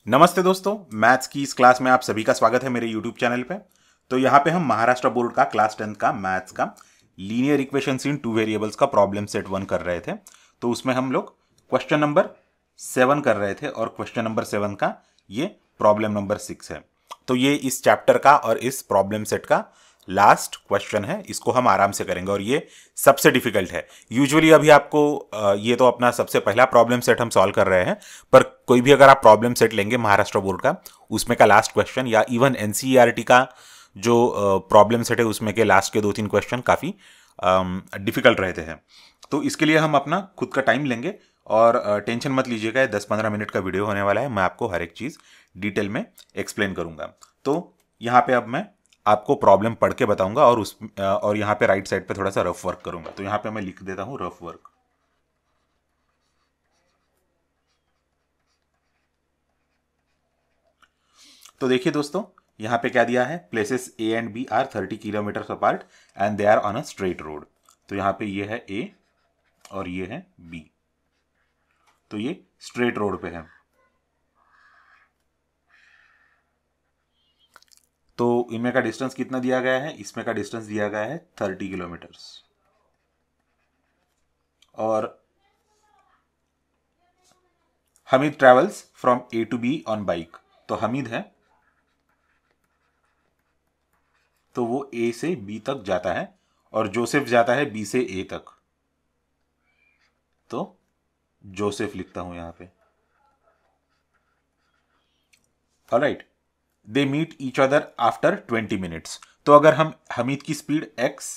नमस्ते दोस्तों, मैथ्स की इस क्लास में आप सभी का स्वागत है मेरे यूट्यूब चैनल पे। तो यहाँ पे हम महाराष्ट्र बोर्ड का क्लास 10 का मैथ्स का लीनियर इक्वेशंस इन 2 वेरिएबल्स का प्रॉब्लम सेट 1 कर रहे थे। तो उसमें हम लोग क्वेश्चन नंबर 7 कर रहे थे और क्वेश्चन नंबर 7 का ये प्रॉब्लम नंबर 6 है। तो ये इस चैप्टर का और इस प्रॉब्लम सेट का लास्ट क्वेश्चन है। इसको हम आराम से करेंगे और ये सबसे डिफिकल्ट है। यूजुअली अभी आपको ये तो अपना सबसे पहला प्रॉब्लम सेट हम सॉल्व कर रहे हैं, पर कोई भी अगर आप प्रॉब्लम सेट लेंगे महाराष्ट्र बोर्ड का, उसमें का लास्ट क्वेश्चन या इवन एनसीईआरटी का जो प्रॉब्लम सेट है उसमें के लास्ट के 2-3 क्वेश्चन काफ़ी डिफिकल्ट रहते हैं। तो इसके लिए हम अपना खुद का टाइम लेंगे और टेंशन मत लीजिएगा, ये 10-15 मिनट का वीडियो होने वाला है। मैं आपको हर एक चीज़ डिटेल में एक्सप्लेन करूंगा। तो यहाँ पे अब मैं आपको प्रॉब्लम पढ़ के बताऊंगा और यहाँ पे राइट साइड पे थोड़ा सा रफ वर्क करूंगा। तो यहाँ पे मैं लिख देता हूँ रफ वर्क। तो देखिए दोस्तों, यहाँ पे क्या दिया है, places A and B are 30 kilometre apart and they are on a straight road. तो यहाँ पे ये है ए और ये है बी, तो ये स्ट्रेट रोड पे है। तो इनमें का डिस्टेंस कितना दिया गया है, इसमें का डिस्टेंस दिया गया है 30 किलोमीटर्स। और Hamid travels from A to B on bike. तो हमीद है तो वो ए से बी तक जाता है और जोसेफ जाता है बी से ए तक। तो जोसेफ लिखता हूं यहां पे। Alright, they meet each other after 20 minutes. तो अगर हम हमीद की speed x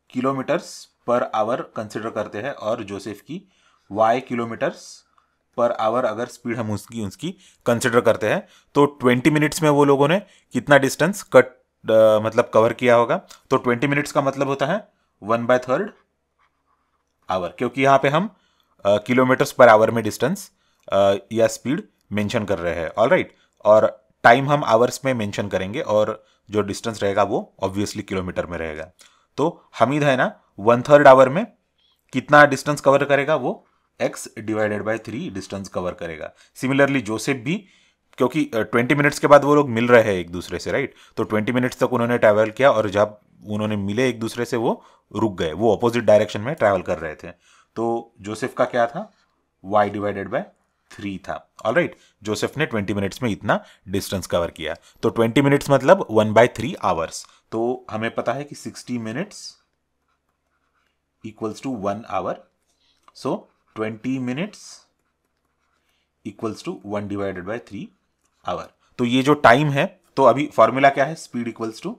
kilometres per hour consider करते हैं और जोसेफ की y किलोमीटर्स पर आवर अगर स्पीड हम उसकी उसकी कंसिडर करते हैं, तो 20 मिनट्स में वो लोगों ने कितना डिस्टेंस मतलब कवर किया होगा। तो 20 मिनट्स का मतलब होता है 1/3 आवर, क्योंकि यहाँ पे हम किलोमीटर्स पर आवर में डिस्टेंस या स्पीड मेंशन कर रहे हैं। ऑलराइट, और टाइम हम आवर्स में मेंशन करेंगे और जो डिस्टेंस रहेगा वो ऑब्वियसली किलोमीटर में रहेगा। तो हमीद है ना 1/3 आवर में कितना डिस्टेंस कवर करेगा, वो x divided by 3 distance cover करेगा। सिमिलरली जोसेफ भी, क्योंकि 20 मिनट्स के बाद वो लोग मिल रहे हैं एक दूसरे से, राइट। तो 20 मिनट्स तक उन्होंने ट्रैवल किया और जब उन्होंने मिले एक दूसरे से वो रुक गए, वो अपोजिट डायरेक्शन में ट्रैवल कर रहे थे। तो जोसेफ का क्या था, y डिवाइडेड बाय 3 था। ऑलराइट, जोसेफ ने 20 मिनट्स में इतना डिस्टेंस कवर किया। तो 20 मिनट्स मतलब 1/3 आवर्स। तो हमें पता है कि 60 minutes equals to 1 hour. So 20 minutes equals to 1 divided by 3 hour. तो ये जो टाइम है, तो अभी फॉर्मूला क्या है, स्पीड इक्वल्स टू,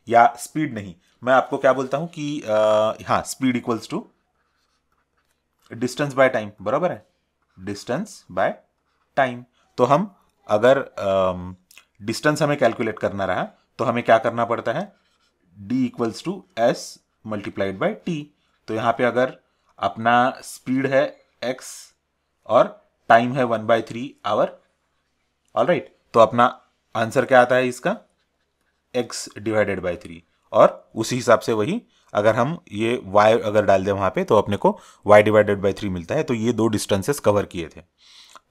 या स्पीड नहीं, मैं आपको क्या बोलता हूं कि हाँ, speed equals to distance by time, बराबर है, डिस्टेंस बाय टाइम। तो हम अगर डिस्टेंस हमें कैलकुलेट करना रहा तो हमें क्या करना पड़ता है, d equals to S multiplied by T. तो यहाँ पे अगर अपना स्पीड है x और टाइम है 1/3 आवर, ऑलराइट, तो अपना आंसर क्या आता है इसका, x डिवाइडेड बाय 3। और उसी हिसाब से वही अगर हम ये y अगर डाल दें वहां पे तो अपने को y डिवाइडेड बाय 3 मिलता है। तो ये दो डिस्टेंसेस कवर किए थे।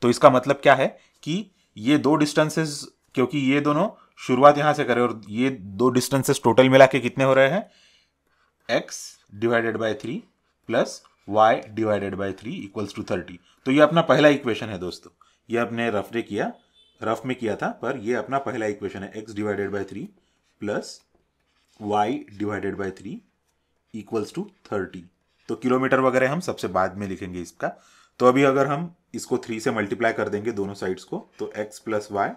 तो इसका मतलब क्या है कि ये दो डिस्टेंसेस, क्योंकि ये दोनों शुरुआत यहां से करें और ये दो डिस्टेंसेस टोटल मिला के कितने हो रहे हैं, x divided by 3 plus y divided by 3 equals to 30। तो ये अपना पहला इक्वेशन है दोस्तों। ये अपने रफ में किया था, पर ये अपना पहला इक्वेशन है, x divided by 3 plus y divided by 3 equals to 30। तो किलोमीटर वगैरह हम सबसे बाद में लिखेंगे इसका। तो अभी अगर हम इसको 3 से मल्टीप्लाई कर देंगे दोनों साइड्स को, तो x plus y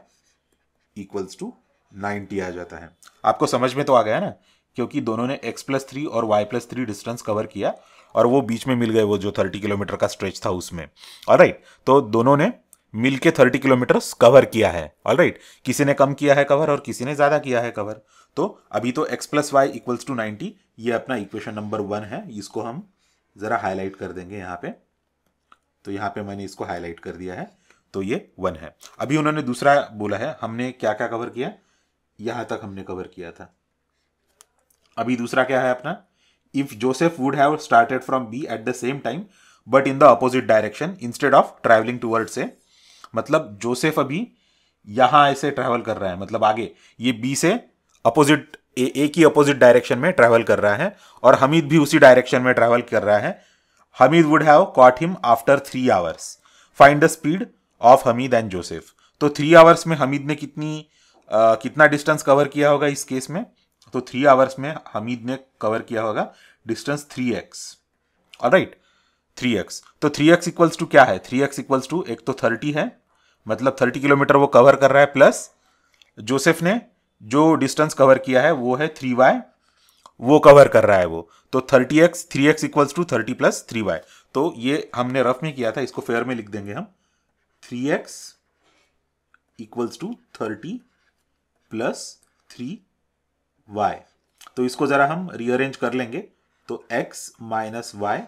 equals to 90 आ जाता है। आपको समझ में तो आ गया ना, क्योंकि दोनों ने x प्लस 3 और y प्लस 3 डिस्टेंस कवर किया और वो बीच में मिल गए, वो जो 30 किलोमीटर का स्ट्रेच था उसमें। ऑलराइट, तो दोनों ने मिल के 30 किलोमीटर कवर किया है। ऑलराइट, किसी ने कम किया है कवर और किसी ने ज्यादा किया है कवर। तो अभी तो x plus y equals to 90, ये अपना इक्वेशन नंबर 1 है। इसको हम जरा हाईलाइट कर देंगे यहाँ पे। तो यहाँ पे मैंने इसको हाईलाइट कर दिया है, तो ये 1 है। अभी उन्होंने दूसरा बोला है, हमने क्या क्या कवर किया, यहां तक हमने कवर किया था। अभी दूसरा क्या है अपना, if Joseph would have started from B at the same time but in the opposite direction instead of travelling towards A, मतलब जोसेफ अभी यहां ऐसे ट्रैवल कर रहा है, मतलब आगे ये बी से अपोजिट ए की अपोजिट डायरेक्शन में ट्रैवल कर रहा है और हमीद भी उसी डायरेक्शन में ट्रैवल कर रहा है। Hamid would have caught him after 3 hours. Find the speed of Hamid and Joseph. तो 3 आवर्स में हमीद ने कितना डिस्टेंस कवर किया होगा इस केस में? तो 3 आवर्स में हमीद ने कवर किया होगा डिस्टेंस 3x। Alright, 3x। तो 3x इक्वल्स टू क्या है? 3x इक्वल्स टू, एक तो 30 है, मतलब 30 किलोमीटर वो कवर कर रहा है, प्लस जोसेफ ने जो डिस्टेंस कवर किया है वो है 3y, वो कवर कर रहा है वो। तो 30x, 3x equals to 30 plus 3y। तो ये हमने रफ में किया था, इसको फेयर में लिख देंगे हम। 3x equals to 30 plus 3y। तो इसको जरा हम रीअरेंज कर लेंगे तो x minus y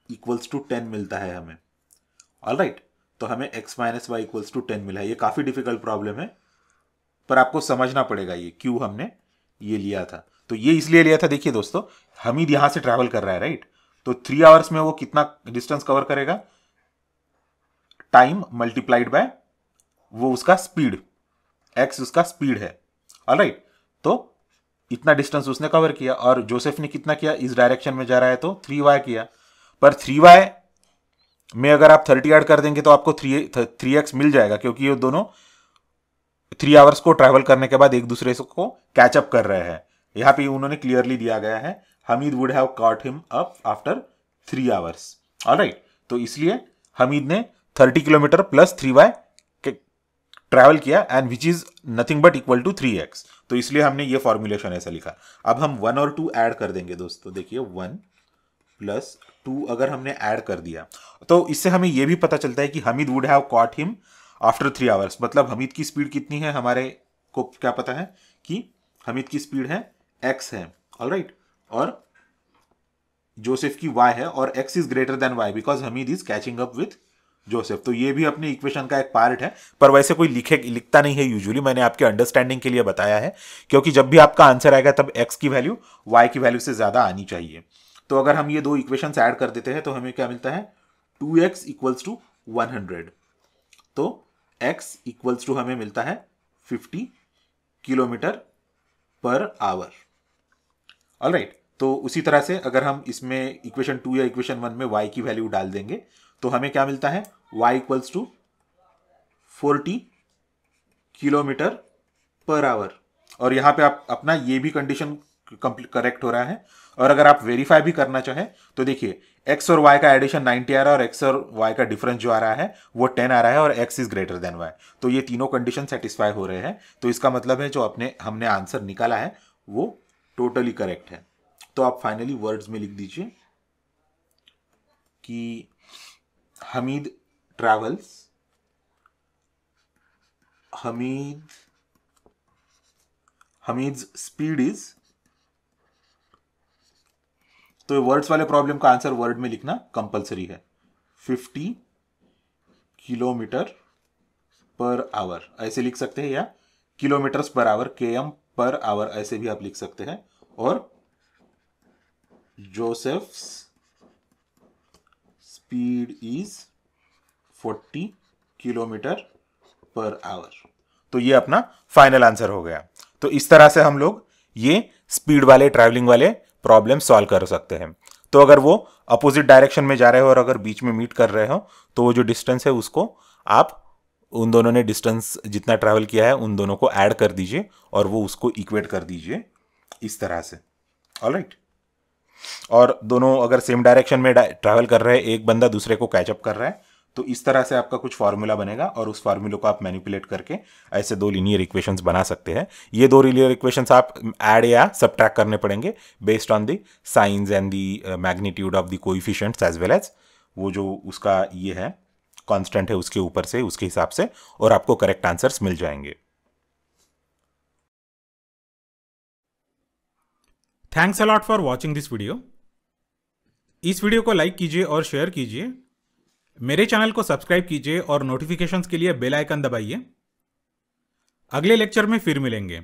equals to 10 मिलता है हमें। ऑलराइट, तो हमें x minus y equals to 10 मिला है। ये काफी डिफिकल्ट प्रॉब्लम है, पर आपको समझना पड़ेगा ये क्यों हमने ये लिया था। तो ये इसलिए लिया था, देखिए दोस्तों, हमीद यहां से ट्रैवल कर रहा है, राइट? तो 3 आवर्स में वो कितना डिस्टेंस कवर करेगा? टाइम मल्टीप्लाइड बाय वो उसका स्पीड, x उसका स्पीड है। ऑलराइट, तो इतना डिस्टेंस उसने कवर किया। और जोसेफ ने कितना किया? इस डायरेक्शन में जा रहा है तो 3y किया। पर 3y में अगर आप 30 ऐड कर देंगे तो आपको 3x मिल जाएगा, क्योंकि ये दोनों 3 आवर्स को ट्रैवल करने के बाद एक दूसरे को कैचअप कर रहे हैं। यहां पे उन्होंने क्लियरली दिया गया है, Hamid would have caught him up after 3 hours. Alright, तो इसलिए हमीद ने 30 किलोमीटर प्लस 3y ट्रैवल किया, and which is nothing but equal to 3x। तो इसलिए हमने ये फॉर्मुलेशन ऐसा लिखा। अब हम 1 और 2 ऐड कर देंगे दोस्तों। देखिए 1 प्लस 2 अगर हमने ऐड कर दिया तो इससे हमें यह भी पता चलता है कि Hamid would have caught him after 3 hours. मतलब हमीद की स्पीड कितनी है, हमारे को क्या पता है कि हमीद की स्पीड है x है। ऑलराइट, और जोसेफ की y है, और x is greater than y because Hamid is catching up with Joseph. तो ये भी अपने इक्वेशन का एक पार्ट है, पर वैसे कोई लिखता नहीं है यूजुअली। मैंने आपके अंडरस्टैंडिंग के लिए बताया है, क्योंकि जब भी आपका आंसर आएगा तब x की वैल्यू y की वैल्यू से ज्यादा आनी चाहिए। तो अगर हम ये दो इक्वेशंस ऐड कर देते हैं तो हमें क्या मिलता है? 2x equals to 100। तो x इक्वल्स टू हमें मिलता है 50 किलोमीटर पर आवर। ऑलराइट, तो उसी तरह से अगर हम इसमें इक्वेशन 2 या इक्वेशन 1 में y की वैल्यू डाल देंगे तो हमें क्या मिलता है? y equals to 40 kilometre per hour. और यहां पे आप अपना ये भी कंडीशन करेक्ट हो रहा है। और अगर आप वेरीफाई भी करना चाहें तो देखिए x और y का एडिशन 90 आ रहा है, और x और y का डिफरेंस जो आ रहा है वो 10 आ रहा है, और x is greater than y। तो ये तीनों कंडीशन सेटिस्फाई हो रहे हैं। तो इसका मतलब है जो हमने आंसर निकाला है वो टोटली करेक्ट है। तो आप फाइनली वर्ड्स में लिख दीजिए कि हमीद ट्रैवल्स, हमीद्स स्पीड इज। तो वर्ड्स वाले प्रॉब्लम का आंसर वर्ड में लिखना कंपलसरी है, 50 किलोमीटर पर आवर ऐसे लिख सकते हैं, या kilometres per our, km per hour ऐसे भी आप लिख सकते हैं। और Joseph's speed is 40 kilometre per our. तो ये अपना फाइनल आंसर हो गया। तो इस तरह से हम लोग ये स्पीड वाले ट्रैवलिंग वाले प्रॉब्लम सॉल्व कर सकते हैं। तो अगर वो अपोजिट डायरेक्शन में जा रहे हो और अगर बीच में मीट कर रहे हो तो वो जो डिस्टेंस है उसको आप उन दोनों ने डिस्टेंस जितना ट्रैवल किया है उन दोनों को ऐड कर दीजिए और वो उसको इक्वेट कर दीजिए इस तरह से। ऑलराइट, और दोनों अगर सेम डायरेक्शन में ट्रैवल कर रहे हैं, एक बंदा दूसरे को कैचअप कर रहा है, तो इस तरह से आपका कुछ फार्मूला बनेगा और उस फार्मूले को आप मैनिपुलेट करके ऐसे दो लीनियर इक्वेशंस बना सकते हैं। ये दो लीनियर इक्वेशंस आप ऐड या सबट्रैक्ट करने पड़ेंगे based on the signs and the magnitude of the coefficients as well as वो जो उसका ये है कांस्टेंट है उसके ऊपर से, उसके हिसाब से, और आपको करेक्ट आंसर्स मिल जाएंगे। Thanks a lot for watching this video. इस वीडियो को लाइक कीजिए और शेयर कीजिए। मेरे चैनल को सब्सक्राइब कीजिए और नोटिफिकेशंस के लिए बेल आइकन दबाइए। अगले लेक्चर में फिर मिलेंगे।